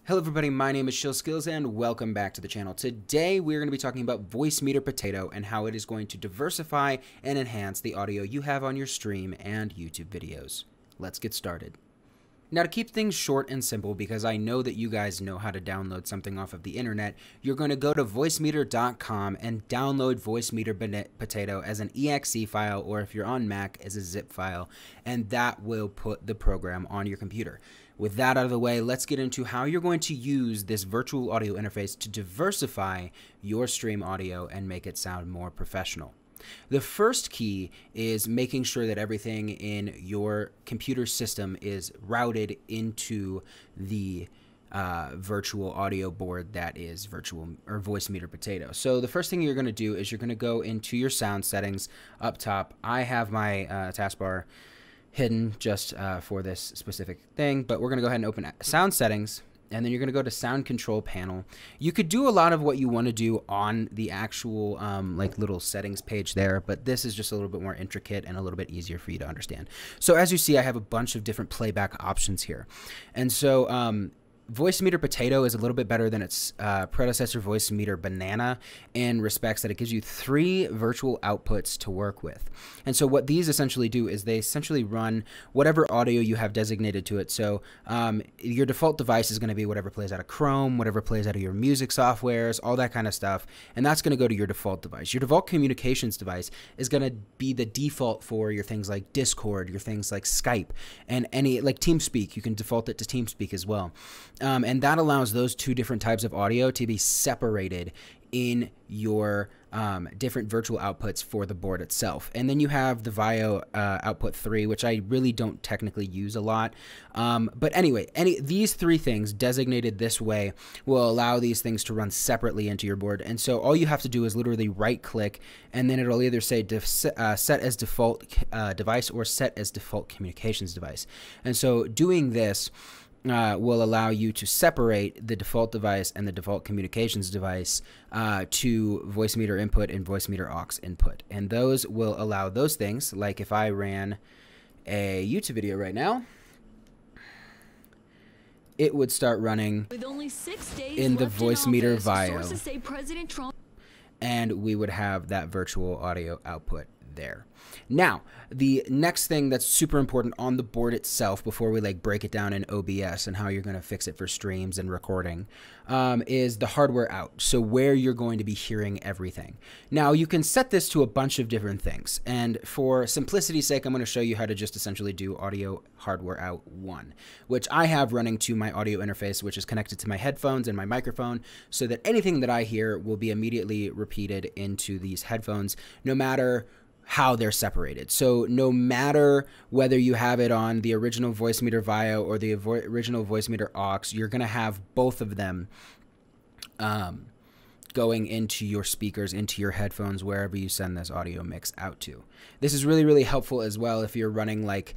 Hello everybody, my name is ShillSkills and welcome back to the channel. Today we're going to be talking about VoiceMeeter Potato and how it is going to diversify and enhance the audio you have on your stream and YouTube videos. Let's get started. Now, to keep things short and simple, because I know that you guys know how to download something off of the internet, you're going to go to voicemeeter.com and download VoiceMeeter Potato as an exe file, or if you're on Mac, as a zip file, and that will put the program on your computer. With that out of the way, let's get into how you're going to use this virtual audio interface to diversify your stream audio and make it sound more professional. The first key is making sure that everything in your computer system is routed into the virtual audio board that is virtual or VoiceMeeter Potato. So the first thing you're going to do is you're going to go into your sound settings up top. I have my taskbar hidden just for this specific thing, but we're going to go ahead and open sound settings, and then you're going to go to sound control panel. You could do a lot of what you want to do on the actual like little settings page there, but this is just a little bit more intricate and a little bit easier for you to understand. So as you see, I have a bunch of different playback options here, and so VoiceMeeter Potato is a little bit better than its predecessor VoiceMeeter Banana in respects that it gives you 3 virtual outputs to work with. And so what these essentially do is they essentially run whatever audio you have designated to it. So your default device is going to be whatever plays out of Chrome, whatever plays out of your music softwares, all that kind of stuff. And that's going to go to your default device. Your default communications device is going to be the default for your things like Discord, your things like Skype, and any like TeamSpeak. You can default it to TeamSpeak as well. And that allows those 2 different types of audio to be separated in your different virtual outputs for the board itself. And then you have the VIO output 3, which I really don't technically use a lot. But anyway, these 3 things designated this way will allow these things to run separately into your board. And so all you have to do is literally right click, and then it'll either say set as default device or set as default communications device. And so doing this will allow you to separate the default device and the default communications device to VoiceMeeter input and VoiceMeeter aux input. And those will allow those things, like if I ran a YouTube video right now, it would start running with only 6 days in the VoiceMeeter VIO, sources say President Trump, and we would have that virtual audio output there. Now, the next thing that's super important on the board itself, before we like break it down in OBS and how you're going to fix it for streams and recording, is the hardware out. So where you're going to be hearing everything. Now, you can set this to a bunch of different things. And for simplicity's sake, I'm going to show you how to just essentially do audio hardware out 1, which I have running to my audio interface, which is connected to my headphones and my microphone, so that anything that I hear will be immediately repeated into these headphones, no matter how they're separated. So no matter whether you have it on the original VoiceMeeter VIO or the original VoiceMeeter aux, you're going to have both of them going into your speakers, into your headphones, wherever you send this audio mix out to. This is really, really helpful as well if you're running like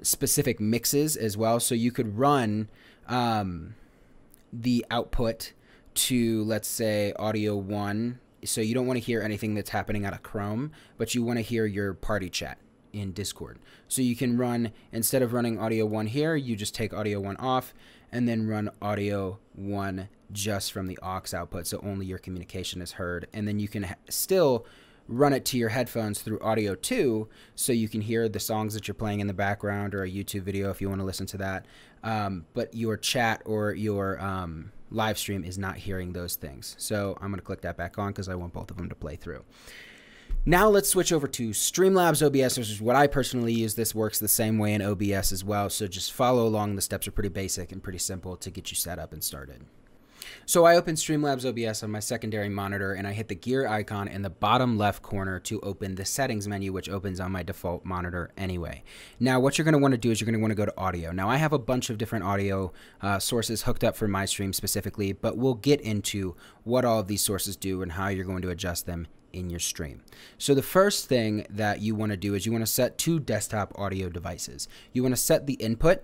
specific mixes as well. So you could run the output to, let's say, audio 1. So you don't want to hear anything that's happening out of Chrome, but you want to hear your party chat in Discord. So you can run, instead of running audio 1 here, you just take audio 1 off and then run audio 1 just from the aux output, so only your communication is heard. And then you can still run it to your headphones through audio 2, so you can hear the songs that you're playing in the background, or a YouTube video if you want to listen to that. But your chat or your live stream is not hearing those things. So I'm going to click that back on because I want both of them to play through. Now let's switch over to Streamlabs OBS, which is what I personally use. This works the same way in OBS as well, so just follow along. The steps are pretty basic and pretty simple to get you set up and started. So I open Streamlabs OBS on my secondary monitor, and I hit the gear icon in the bottom left corner to open the settings menu, which opens on my default monitor anyway. Now what you're going to want to do is you're going to want to go to audio. Now I have a bunch of different audio sources hooked up for my stream specifically, but we'll get into what all of these sources do and how you're going to adjust them in your stream. So the first thing that you want to do is you want to set 2 desktop audio devices. You want to set the input,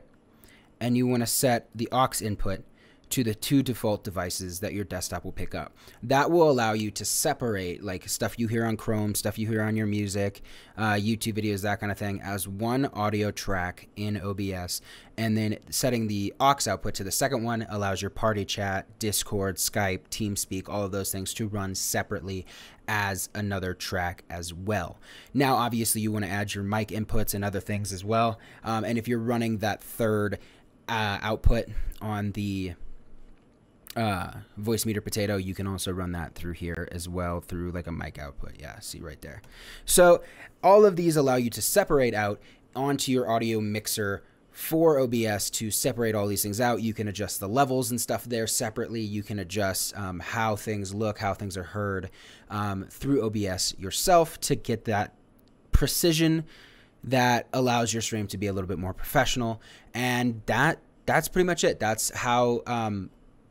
and you want to set the aux input to the 2 default devices that your desktop will pick up. That will allow you to separate like stuff you hear on Chrome, stuff you hear on your music, YouTube videos, that kind of thing, as one audio track in OBS. And then setting the aux output to the second one allows your party chat, Discord, Skype, TeamSpeak, all of those things to run separately as another track as well. Now, obviously, you want to add your mic inputs and other things as well. And if you're running that third output on the VoiceMeeter Potato, you can also run that through here as well through like a mic output. Yeah, see right there. So all of these allow you to separate out onto your audio mixer for OBS to separate all these things out. You can adjust the levels and stuff there separately. You can adjust how things look, how things are heard through OBS yourself to get that precision that allows your stream to be a little bit more professional. And that's pretty much it. That's how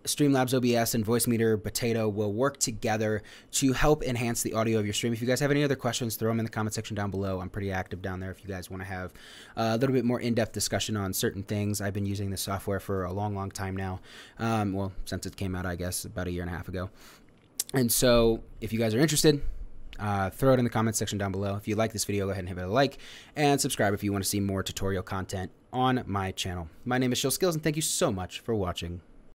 Streamlabs OBS and VoiceMeeter Potato will work together to help enhance the audio of your stream. If you guys have any other questions, throw them in the comment section down below. I'm pretty active down there if you guys want to have a little bit more in-depth discussion on certain things. I've been using this software for a long time now. Well, since it came out, I guess, about 1.5 years ago. And so if you guys are interested, throw it in the comment section down below. If you like this video, go ahead and hit a like and subscribe if you want to see more tutorial content on my channel. My name is Skills, and thank you so much for watching.